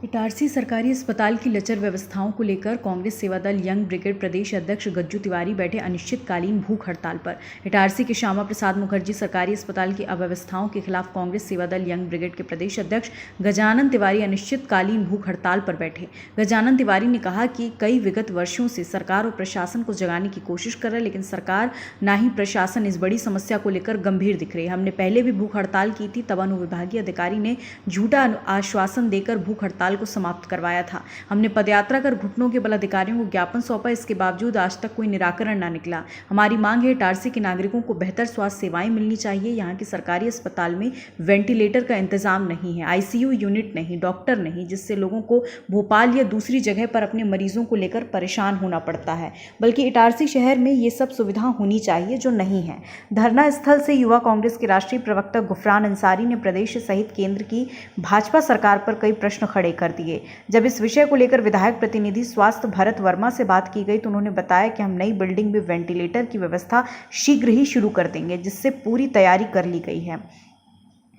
इटारसी सरकारी अस्पताल की लचर व्यवस्थाओं को लेकर कांग्रेस सेवादल यंग ब्रिगेड प्रदेश अध्यक्ष गज्जू तिवारी बैठे अनिश्चितकालीन भूख हड़ताल पर। इटारसी के श्यामा प्रसाद मुखर्जी सरकारी अस्पताल की अव्यवस्थाओं के खिलाफ कांग्रेस सेवादल यंग ब्रिगेड के प्रदेश अध्यक्ष गजानन तिवारी अनिश्चितकालीन भूख हड़ताल पर बैठे। गजानन तिवारी ने कहा कि कई विगत वर्षों से सरकार और प्रशासन को जगाने की कोशिश कर रहा है, लेकिन सरकार ना ही प्रशासन इस बड़ी समस्या को लेकर गंभीर दिख रही है। हमने पहले भी भूख हड़ताल की थी, तब अनुविभागीय अधिकारी ने झूठा आश्वासन देकर भूख हड़ताल को समाप्त करवाया था। हमने पदयात्रा कर घुटनों के बल अधिकारियों को ज्ञापन सौंपा, इसके बावजूद आज तक कोई निराकरण न निकला। हमारी मांग है इटारसी के नागरिकों को बेहतर स्वास्थ्य सेवाएं मिलनी चाहिए। यहाँ के सरकारी अस्पताल में वेंटिलेटर का इंतजाम नहीं है, आईसीयू यूनिट नहीं, डॉक्टर नहीं, जिससे लोगों को भोपाल या दूसरी जगह पर अपने मरीजों को लेकर परेशान होना पड़ता है। बल्कि इटारसी शहर में ये सब सुविधा होनी चाहिए जो नहीं है। धरना स्थल से युवा कांग्रेस के राष्ट्रीय प्रवक्ता गुफरान अंसारी ने प्रदेश सहित केंद्र की भाजपा सरकार पर कई प्रश्न खड़े कर दिए। जब इस विषय को लेकर विधायक प्रतिनिधि स्वास्थ्य भरत वर्मा से बात की गई तो उन्होंने बताया कि हम नई बिल्डिंग में वेंटिलेटर की व्यवस्था शीघ्र ही शुरू कर देंगे, जिससे पूरी तैयारी कर ली गई है।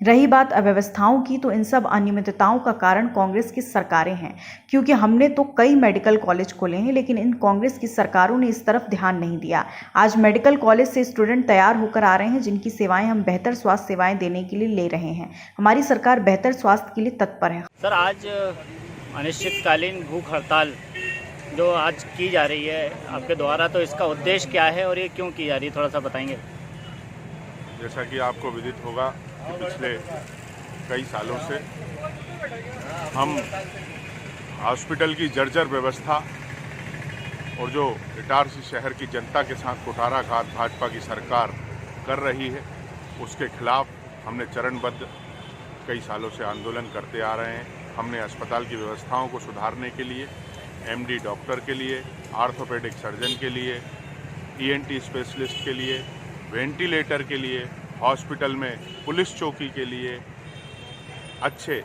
रही बात अव्यवस्थाओं की, तो इन सब अनियमितताओं का कारण कांग्रेस की सरकारें हैं, क्योंकि हमने तो कई मेडिकल कॉलेज खोले हैं, लेकिन इन कांग्रेस की सरकारों ने इस तरफ ध्यान नहीं दिया। आज मेडिकल कॉलेज से स्टूडेंट तैयार होकर आ रहे हैं, जिनकी सेवाएं हम बेहतर स्वास्थ्य सेवाएं देने के लिए ले रहे हैं। हमारी सरकार बेहतर स्वास्थ्य के लिए तत्पर है। सर, आज अनिश्चितकालीन भूख हड़ताल जो आज की जा रही है आपके द्वारा, तो इसका उद्देश्य क्या है और ये क्यों की जा रही है, थोड़ा सा बताएंगे। जैसा कि आपको विदित होगा कि पिछले कई सालों से हम हॉस्पिटल की जर्जर व्यवस्था और जो इटारसी शहर की जनता के साथ कुठाराघात भाजपा की सरकार कर रही है, उसके खिलाफ हमने चरणबद्ध कई सालों से आंदोलन करते आ रहे हैं। हमने अस्पताल की व्यवस्थाओं को सुधारने के लिए एमडी डॉक्टर के लिए, आर्थोपेडिक सर्जन के लिए, ईएनटी स्पेशलिस्ट के लिए, वेंटिलेटर के लिए, हॉस्पिटल में पुलिस चौकी के लिए, अच्छे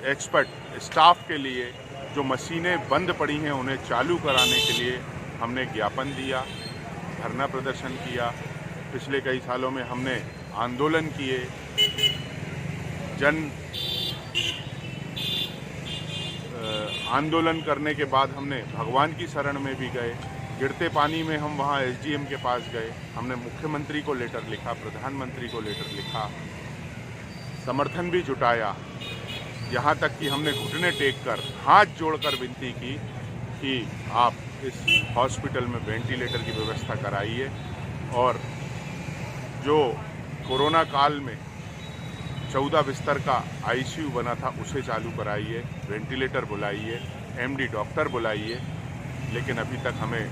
एक्सपर्ट स्टाफ के लिए, जो मशीनें बंद पड़ी हैं उन्हें चालू कराने के लिए हमने ज्ञापन दिया, धरना प्रदर्शन किया। पिछले कई सालों में हमने आंदोलन किए, आंदोलन करने के बाद हमने भगवान की शरण में भी गए। गिरते पानी में हम वहाँ एसडीएम के पास गए, हमने मुख्यमंत्री को लेटर लिखा, प्रधानमंत्री को लेटर लिखा, समर्थन भी जुटाया। यहाँ तक कि हमने घुटने टेक कर, हाथ जोड़कर विनती की कि आप इस हॉस्पिटल में वेंटिलेटर की व्यवस्था कराइए और जो कोरोना काल में 14 बिस्तर का आईसीयू बना था उसे चालू कराइए, वेंटिलेटर बुलाइए, एमडी डॉक्टर बुलाइए। लेकिन अभी तक हमें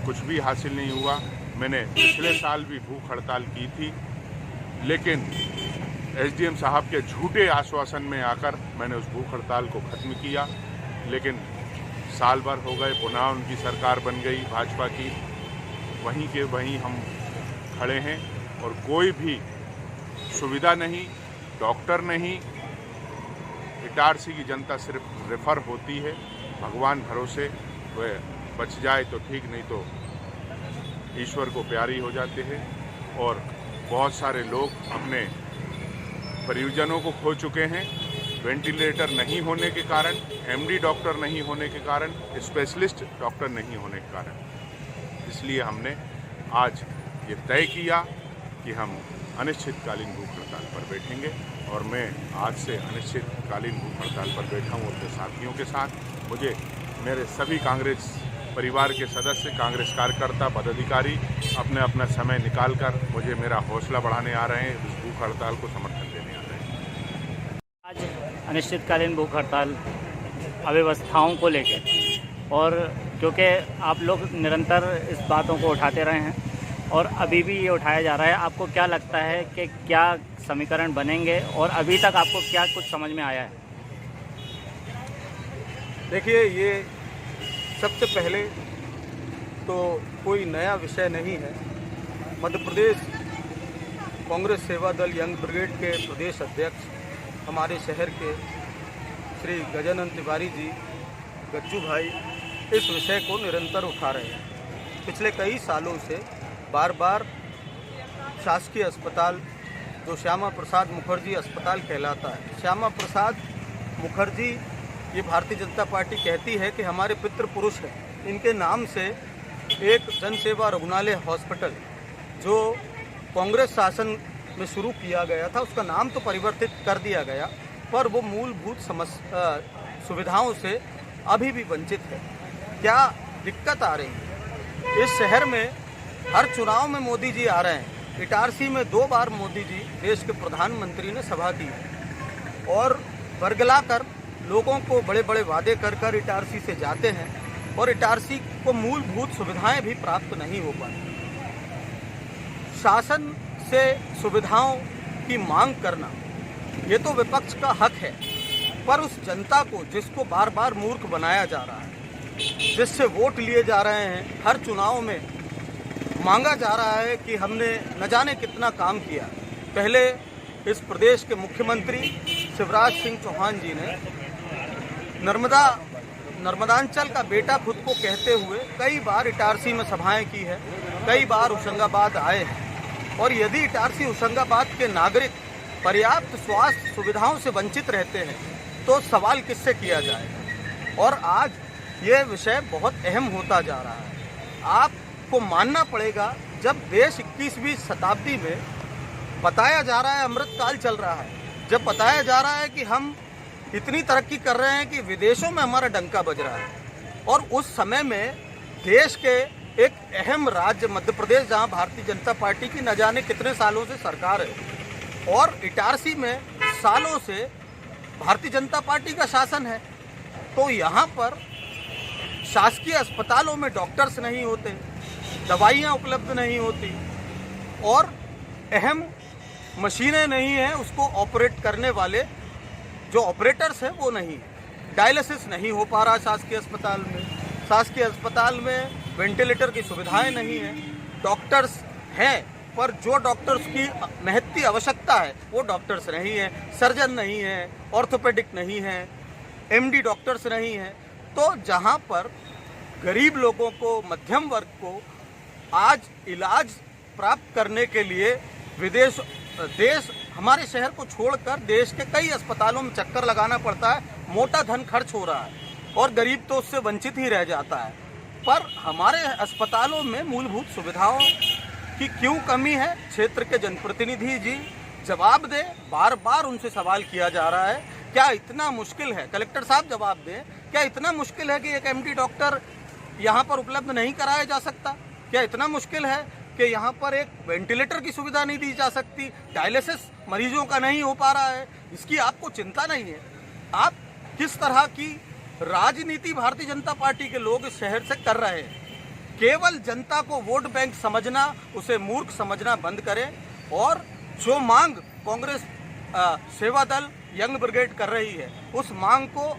कुछ भी हासिल नहीं हुआ। मैंने पिछले साल भी भूख हड़ताल की थी, लेकिन एसडीएम साहब के झूठे आश्वासन में आकर मैंने उस भूख हड़ताल को ख़त्म किया। लेकिन साल भर हो गए, पुनः उनकी सरकार बन गई भाजपा की, वहीं के वहीं हम खड़े हैं और कोई भी सुविधा नहीं, डॉक्टर नहीं। इटारसी की जनता सिर्फ रेफर होती है, भगवान भरोसे वह बच जाए तो ठीक, नहीं तो ईश्वर को प्यारी हो जाते हैं। और बहुत सारे लोग अपने परिजनों को खो चुके हैं वेंटिलेटर नहीं होने के कारण, एमडी डॉक्टर नहीं होने के कारण, स्पेशलिस्ट डॉक्टर नहीं होने के कारण। इसलिए हमने आज ये तय किया कि हम अनिश्चितकालीन भूख हड़ताल पर बैठेंगे और मैं आज से अनिश्चितकालीन भूख हड़ताल पर बैठा हूँ अपने साथियों के साथ। मुझे मेरे सभी कांग्रेस परिवार के सदस्य, कांग्रेस कार्यकर्ता, पदाधिकारी अपने अपना समय निकालकर मुझे मेरा हौसला बढ़ाने आ रहे हैं, इस भूख हड़ताल को समर्थन देने आ रहे हैं। आज अनिश्चितकालीन भूख हड़ताल अव्यवस्थाओं को लेकर, और क्योंकि आप लोग निरंतर इस बातों को उठाते रहे हैं और अभी भी ये उठाया जा रहा है, आपको क्या लगता है कि क्या समीकरण बनेंगे और अभी तक आपको क्या कुछ समझ में आया है? देखिए, ये सबसे पहले तो कोई नया विषय नहीं है। मध्य प्रदेश कांग्रेस सेवा दल यंग ब्रिगेड के प्रदेश अध्यक्ष हमारे शहर के श्री गजानन तिवारी जी, गज्जू भाई, इस विषय को निरंतर उठा रहे हैं। पिछले कई सालों से बार बार शासकीय अस्पताल जो श्यामा प्रसाद मुखर्जी अस्पताल कहलाता है, श्यामा प्रसाद मुखर्जी ये भारतीय जनता पार्टी कहती है कि हमारे पितृ पुरुष हैं, इनके नाम से एक जन सेवा रुग्णालय हॉस्पिटल जो कांग्रेस शासन में शुरू किया गया था, उसका नाम तो परिवर्तित कर दिया गया, पर वो मूलभूत सुविधाओं से अभी भी वंचित है। क्या दिक्कत आ रही है? इस शहर में हर चुनाव में मोदी जी आ रहे हैं। इटारसी में 2 बार मोदी जी देश के प्रधानमंत्री ने सभा की और बरगला कर लोगों को बड़े बड़े वादे कर कर इटारसी से जाते हैं और इटारसी को मूलभूत सुविधाएं भी प्राप्त नहीं हो पाती। शासन से सुविधाओं की मांग करना ये तो विपक्ष का हक है, पर उस जनता को जिसको बार बार मूर्ख बनाया जा रहा है, जिससे वोट लिए जा रहे हैं, हर चुनाव में मांगा जा रहा है कि हमने न जाने कितना काम किया। पहले इस प्रदेश के मुख्यमंत्री शिवराज सिंह चौहान जी ने नर्मदांचल का बेटा खुद को कहते हुए कई बार इटारसी में सभाएं की है, कई बार होशंगाबाद आए हैं। और यदि इटारसी होशंगाबाद के नागरिक पर्याप्त स्वास्थ्य सुविधाओं से वंचित रहते हैं तो सवाल किससे किया जाएगा? और आज ये विषय बहुत अहम होता जा रहा है। आपको मानना पड़ेगा, जब देश 21वीं शताब्दी में बताया जा रहा है अमृतकाल चल रहा है, जब बताया जा रहा है कि हम इतनी तरक्की कर रहे हैं कि विदेशों में हमारा डंका बज रहा है, और उस समय में देश के एक अहम राज्य मध्य प्रदेश, जहां भारतीय जनता पार्टी की न जाने कितने सालों से सरकार है और इटारसी में सालों से भारतीय जनता पार्टी का शासन है, तो यहाँ पर शासकीय अस्पतालों में डॉक्टर्स नहीं होते, दवाइयाँ उपलब्ध नहीं होती और अहम मशीनें नहीं हैं, उसको ऑपरेट करने वाले जो ऑपरेटर्स हैं वो नहीं, डायलिसिस नहीं हो पा रहा शासकीय अस्पताल में, शासकीय अस्पताल में वेंटिलेटर की सुविधाएं नहीं हैं, डॉक्टर्स हैं पर जो डॉक्टर्स की महत्ती आवश्यकता है वो डॉक्टर्स नहीं हैं, सर्जन नहीं हैं, ऑर्थोपेडिक नहीं हैं, एमडी डॉक्टर्स नहीं हैं। तो जहां पर गरीब लोगों को, मध्यम वर्ग को आज इलाज प्राप्त करने के लिए देश हमारे शहर को छोड़कर देश के कई अस्पतालों में चक्कर लगाना पड़ता है, मोटा धन खर्च हो रहा है और गरीब तो उससे वंचित ही रह जाता है। पर हमारे अस्पतालों में मूलभूत सुविधाओं की क्यों कमी है? क्षेत्र के जनप्रतिनिधि जी जवाब दें। बार बार उनसे सवाल किया जा रहा है, क्या इतना मुश्किल है? कलेक्टर साहब जवाब दें, क्या इतना मुश्किल है कि एक एमडी डॉक्टर यहाँ पर उपलब्ध नहीं कराया जा सकता? क्या इतना मुश्किल है कि यहाँ पर एक वेंटिलेटर की सुविधा नहीं दी जा सकती? डायलिसिस मरीजों का नहीं हो पा रहा है, इसकी आपको चिंता नहीं है? आप किस तरह की राजनीति भारतीय जनता पार्टी के लोग इस शहर से कर रहे हैं? केवल जनता को वोट बैंक समझना, उसे मूर्ख समझना बंद करें और जो मांग कांग्रेस सेवा दल यंग ब्रिगेड कर रही है उस मांग को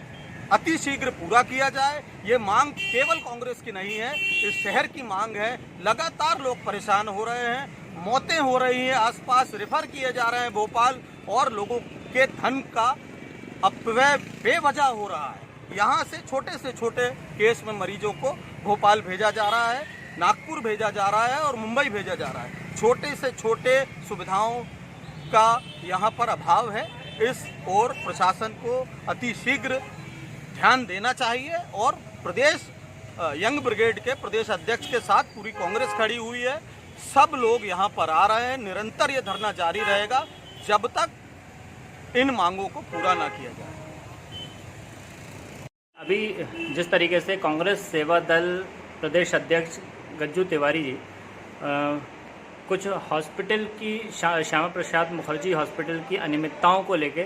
अति शीघ्र पूरा किया जाए। ये मांग केवल कांग्रेस की नहीं है, इस शहर की मांग है। लगातार लोग परेशान हो रहे हैं, मौतें हो रही हैं, आसपास रेफर किए जा रहे हैं भोपाल, और लोगों के धन का अपव्यय बेवजह हो रहा है। यहाँ से छोटे केस में मरीजों को भोपाल भेजा जा रहा है, नागपुर भेजा जा रहा है और मुंबई भेजा जा रहा है। छोटे से छोटे सुविधाओं का यहाँ पर अभाव है। इस ओर प्रशासन को अति शीघ्र ध्यान देना चाहिए और प्रदेश यंग ब्रिगेड के प्रदेश अध्यक्ष के साथ पूरी कांग्रेस खड़ी हुई है। सब लोग यहाँ पर आ रहे हैं, निरंतर ये धरना जारी रहेगा जब तक इन मांगों को पूरा ना किया जाए। अभी जिस तरीके से कांग्रेस सेवा दल प्रदेश अध्यक्ष गज्जू तिवारी जी कुछ हॉस्पिटल की श्यामा प्रसाद मुखर्जी हॉस्पिटल की अनियमितताओं को लेके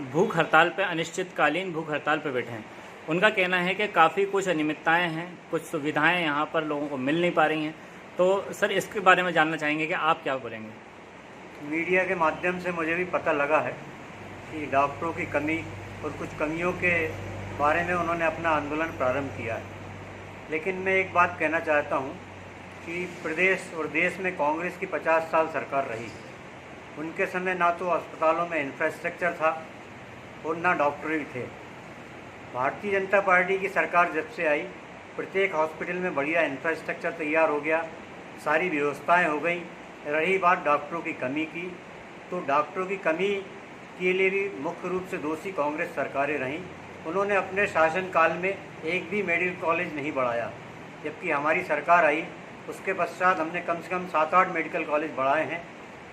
भूख हड़ताल पे, अनिश्चितकालीन भूख हड़ताल पे बैठे हैं। उनका कहना है कि काफ़ी कुछ अनियमितताएं हैं, कुछ सुविधाएं यहाँ पर लोगों को मिल नहीं पा रही हैं। तो सर, इसके बारे में जानना चाहेंगे कि आप क्या बोलेंगे? मीडिया के माध्यम से मुझे भी पता लगा है कि डॉक्टरों की कमी और कुछ कमियों के बारे में उन्होंने अपना आंदोलन प्रारंभ किया है। लेकिन मैं एक बात कहना चाहता हूँ कि प्रदेश और देश में कांग्रेस की 50 साल सरकार रही। उनके समय ना तो अस्पतालों में इंफ्रास्ट्रक्चर था और ना डॉक्टर भी थे। भारतीय जनता पार्टी की सरकार जब से आई, प्रत्येक हॉस्पिटल में बढ़िया इंफ्रास्ट्रक्चर तैयार हो गया, सारी व्यवस्थाएं हो गई। रही बात डॉक्टरों की कमी की, तो डॉक्टरों की कमी के लिए भी मुख्य रूप से दोषी कांग्रेस सरकारें रहीं। उन्होंने अपने शासनकाल में एक भी मेडिकल कॉलेज नहीं बढ़ाया। जबकि हमारी सरकार आई उसके पश्चात हमने कम से कम 7-8 मेडिकल कॉलेज बढ़ाए हैं।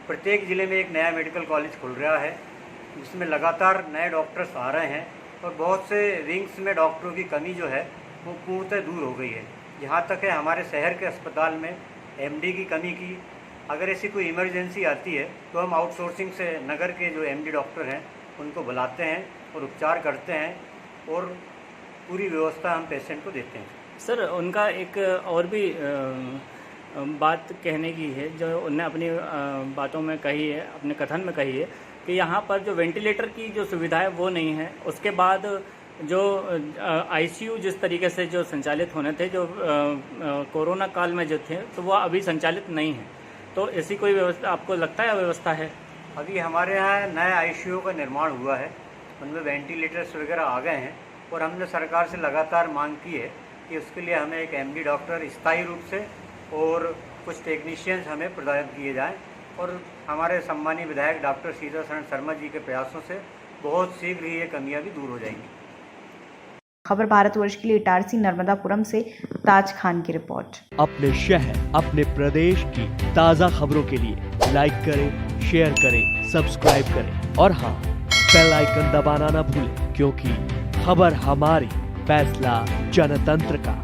प्रत्येक ज़िले में एक नया मेडिकल कॉलेज खुल रहा है जिसमें लगातार नए डॉक्टर्स आ रहे हैं और बहुत से विंग्स में डॉक्टरों की कमी जो है वो पूर्णतः दूर हो गई है। यहाँ तक है हमारे शहर के अस्पताल में एमडी की कमी की अगर ऐसी कोई इमरजेंसी आती है तो हम आउटसोर्सिंग से नगर के जो एमडी डॉक्टर हैं उनको बुलाते हैं और उपचार करते हैं और पूरी व्यवस्था हम पेशेंट को देते हैं। सर, उनका एक और भी बात कहने की है जो उन्होंने अपनी बातों में कही है, अपने कथन में कही है कि यहाँ पर जो वेंटिलेटर की जो सुविधा है वो नहीं है। उसके बाद जो आईसीयू जिस तरीके से जो संचालित होने थे जो कोरोना काल में जो थे तो वो अभी संचालित नहीं है। तो ऐसी कोई व्यवस्था आपको लगता है अव्यवस्था है? अभी हमारे यहाँ नए आईसीयू का निर्माण हुआ है, उनमें वेंटिलेटर्स वगैरह आ गए हैं और हमने सरकार से लगातार मांग की है कि उसके लिए हमें एक एमडी डॉक्टर स्थायी रूप से और कुछ टेक्नीशियंस हमें प्रदान किए जाएं और हमारे सम्मानीय विधायक डॉक्टर सीतासरण शर्मा जी के प्रयासों से बहुत शीघ्र ही ये कमियां भी दूर हो जाएंगी। खबर भारतवर्ष के लिए इटारसी नर्मदापुरम से ताज खान की रिपोर्ट। अपने शहर अपने प्रदेश की ताज़ा खबरों के लिए लाइक करें, शेयर करें, सब्सक्राइब करें और हाँ, बेल आइकन दबाना ना भूलें क्योंकि खबर हमारी, फैसला जनतंत्र का।